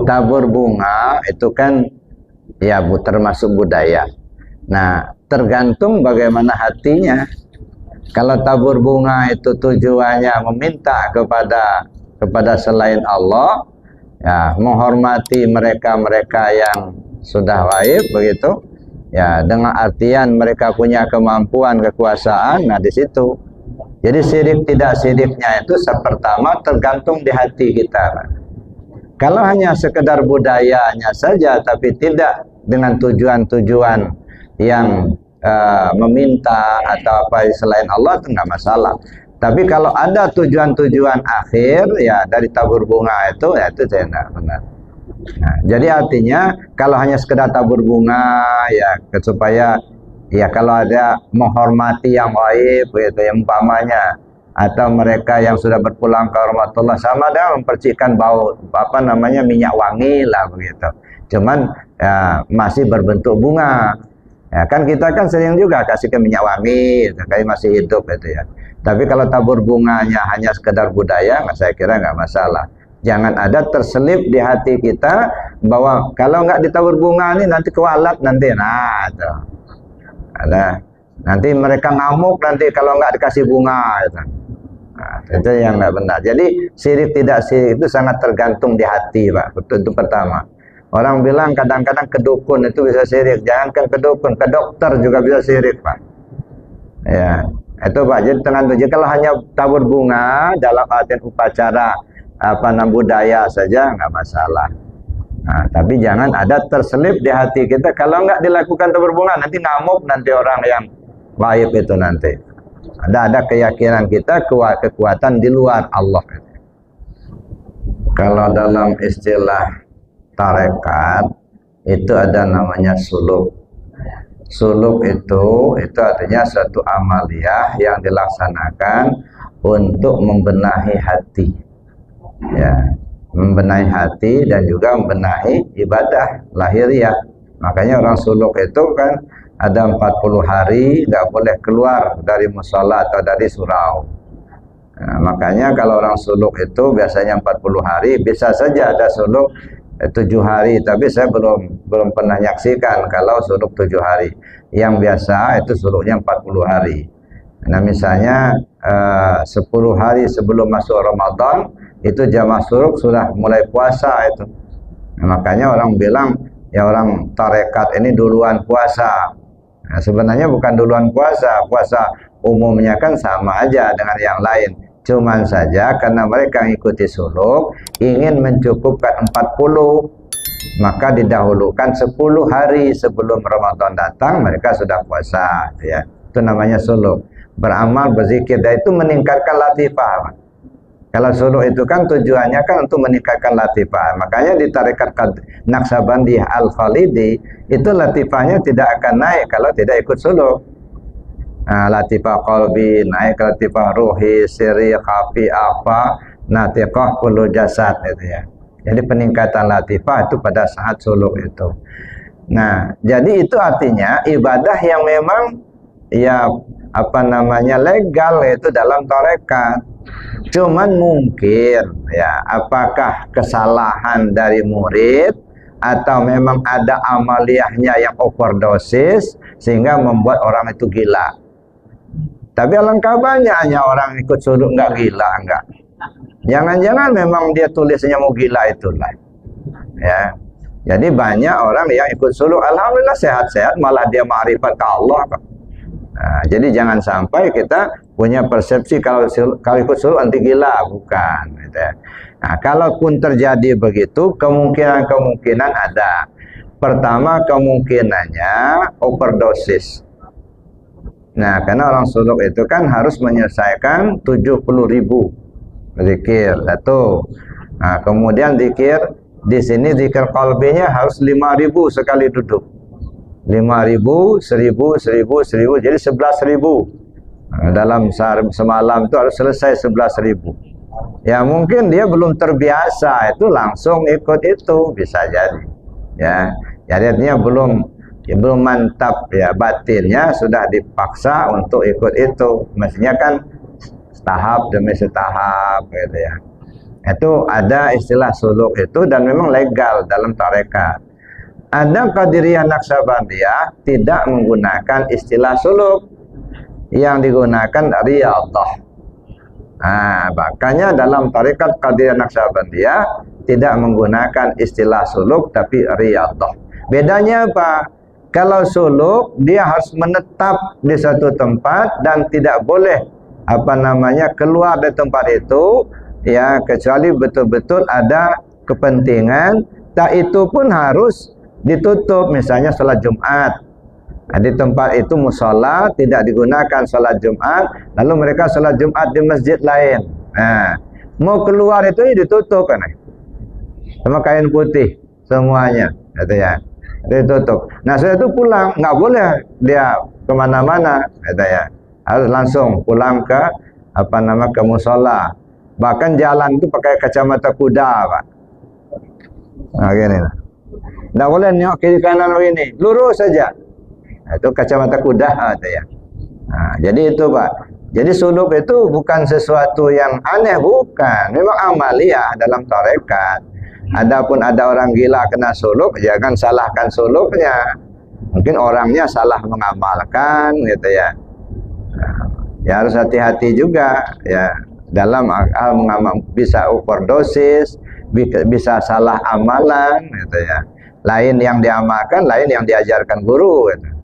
tabur bunga itu kan ya termasuk budaya. Nah, tergantung bagaimana hatinya. Kalau tabur bunga itu tujuannya meminta kepada selain Allah, ya menghormati mereka-mereka yang sudah gaib begitu. Ya, dengan artian mereka punya kemampuan, kekuasaan, nah di situ. Jadi sirik tidak siriknya itu pertama tergantung di hati kita. Kalau hanya sekedar budayanya saja tapi tidak dengan tujuan-tujuan yang meminta atau apa selain Allah, itu nggak masalah. Tapi kalau ada tujuan-tujuan akhir ya dari tabur bunga itu, ya itu saya tidak benar. Nah, jadi artinya kalau hanya sekedar tabur bunga ya supaya ya kalau ada menghormati yang gaib gitu, yang umpamanya, atau mereka yang sudah berpulang ke rahmatullah, sama dengan mempercikan bau apa namanya minyak wangi lah begitu. Cuman ya, masih berbentuk bunga. Ya, kan kita kan sering juga kasih ke minyak wangi, kayak masih hidup gitu ya. Tapi kalau tabur bunganya hanya sekedar budaya, saya kira nggak masalah. Jangan ada terselip di hati kita bahwa kalau nggak ditabur bunga ini nanti kewalat nanti. Nah, itu. Ada. Nanti mereka ngamuk nanti kalau nggak dikasih bunga. Gitu. Nah, itu yang nggak benar. Jadi sirik tidak sirik itu sangat tergantung di hati, Pak. Itu pertama. Orang bilang kadang-kadang ke dukun itu bisa sirik. Jangankan ke dukun, ke dokter juga bisa sirik, Pak. Ya, itu Pak. Jadi tergantung. Jadi kalau hanya tabur bunga dalam artian upacara apa namanya budaya saja nggak masalah. Nah, tapi jangan ada terselip di hati kita. Kalau nggak dilakukan tabur bunga nanti ngamuk nanti orang yang gaib itu nanti. Ada keyakinan kita kekuatan di luar Allah. Kalau dalam istilah tarekat itu ada namanya suluk. Suluk itu artinya suatu amaliyah yang dilaksanakan untuk membenahi hati. Ya, membenahi hati dan juga membenahi ibadah lahiriah. Makanya orang suluk itu kan ada 40 hari nggak boleh keluar dari mushola atau dari surau. Nah, makanya kalau orang suluk itu biasanya 40 hari, bisa saja ada suluk 7 hari, tapi saya belum pernah nyaksikan kalau suluk 7 hari. Yang biasa itu suluknya 40 hari. Nah, misalnya 10 hari sebelum masuk Ramadan itu jamaah suluk sudah mulai puasa itu. Nah, makanya orang bilang ya orang tarekat ini duluan puasa. Nah, sebenarnya bukan duluan puasa. Puasa umumnya kan sama aja dengan yang lain. Cuman saja karena mereka mengikuti suluk ingin mencukupkan 40, maka didahulukan 10 hari sebelum Ramadan datang mereka sudah puasa ya. Itu namanya suluk. Beramal, berzikir, dan itu meningkatkan latifah. Kalau suluk itu kan tujuannya kan untuk meningkatkan latifah. Makanya di tarekat Naqsabandiyah Al-Khalidi itu latifahnya tidak akan naik kalau tidak ikut suluk. Nah, latifah qalbi naik ke latifah ruhi, siri, khafi, apa, natiqah, kullu jasad itu ya. Jadi peningkatan latifah itu pada saat suluk itu. Nah, jadi itu artinya ibadah yang memang ya apa namanya legal itu dalam tarekat. Cuman mungkin ya apakah kesalahan dari murid atau memang ada amaliyahnya yang overdosis sehingga membuat orang itu gila. Tapi alangkah banyaknya orang ikut suluk nggak gila, enggak. Jangan-jangan memang dia tulisnya mau gila itulah. Ya. Jadi banyak orang yang ikut suluk, alhamdulillah sehat-sehat, malah dia ma'rifat ke Allah. Nah, jadi jangan sampai kita punya persepsi kalau ikut suluk anti gila, bukan. Gitu ya. Nah, kalaupun terjadi begitu, kemungkinan ada. Pertama kemungkinannya overdosis. Nah, karena orang suluk itu kan harus menyelesaikan 70.000 zikir. Satu. Nah, kemudian zikir di sini zikir qalbinya harus 5.000 sekali duduk. 5.000, 1.000, 1.000, 1.000, jadi 11.000. Nah, dalam semalam itu harus selesai 11.000. Ya mungkin dia belum terbiasa itu langsung ikut itu, bisa jadi. Ya, jadi artinya belum mantap ya batinnya, sudah dipaksa untuk ikut itu. Mestinya kan tahap demi setahap gitu ya. Itu ada istilah suluk itu dan memang legal dalam tarekat. Ada Qadiriyah Naqsabandiyah tidak menggunakan istilah suluk, yang digunakan riyadhah. Nah, makanya dalam tarekat Qadiriyah Naqsabandiyah tidak menggunakan istilah suluk tapi riyadhah. Bedanya apa? Kalau suluk dia harus menetap di satu tempat dan tidak boleh keluar dari tempat itu, ya, kecuali betul-betul ada kepentingan. Tak itu pun harus ditutup, misalnya sholat Jumat. Nah, di tempat itu musola tidak digunakan sholat Jumat, lalu mereka sholat Jumat di masjid lain. Nah, mau keluar itu ditutup kan, sama kain putih semuanya, gitu ya, ditutup. Nah, saya itu pulang, nggak boleh dia kemana-mana, gitu ya, harus langsung pulang ke ke musola. Bahkan jalan itu pakai kacamata kuda, Pak. Nah, gini lah. Nggak boleh nengok kiri kanan begini, lurus saja. Itu kacamata kuda, gitu ya. Nah, jadi itu, Pak. Jadi suluk itu bukan sesuatu yang aneh, bukan. Memang amaliyah dalam tarekat. Adapun ada orang gila kena suluk, jangan salahkan suluknya. Mungkin orangnya salah mengamalkan, gitu ya. Nah, ya harus hati-hati juga, ya. Dalam hal mengamal, bisa overdosis, bisa salah amalan, gitu ya. Lain yang diamalkan, lain yang diajarkan guru, gitu.